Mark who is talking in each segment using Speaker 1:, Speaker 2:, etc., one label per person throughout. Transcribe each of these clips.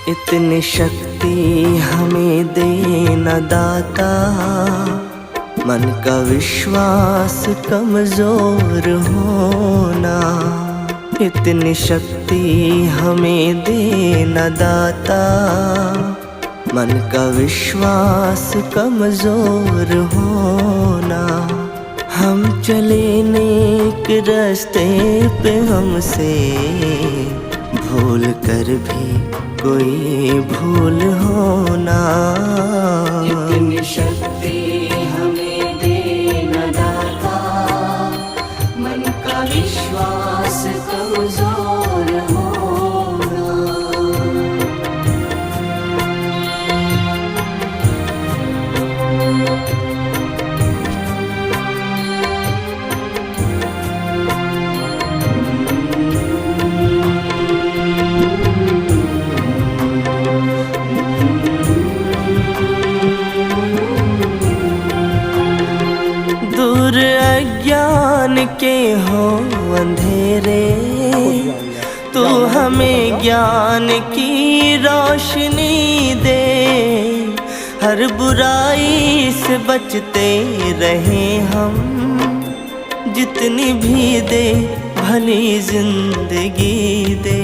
Speaker 1: इतनी शक्ति हमें दे न दाता, मन का विश्वास कमजोर होना। इतनी शक्ति हमें दे न दाता, मन का विश्वास कमजोर होना। हम चले नेक रास्ते पे, हमसे भूल कर भी कोई भूल होना।
Speaker 2: इतनी शक्ति हमें दे न दाता, मन का विश्वास कमजोर होना।
Speaker 1: दूर अज्ञान के हो अंधेरे, तू हमें ज्ञान की रोशनी दे। हर बुराई से बचते रहे हम, जितनी भी दे भली जिंदगी दे।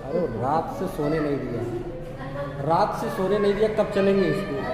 Speaker 3: अरे रात से सोने नहीं दिया, रात से सोने नहीं दिया, कब चलेंगे स्कूल?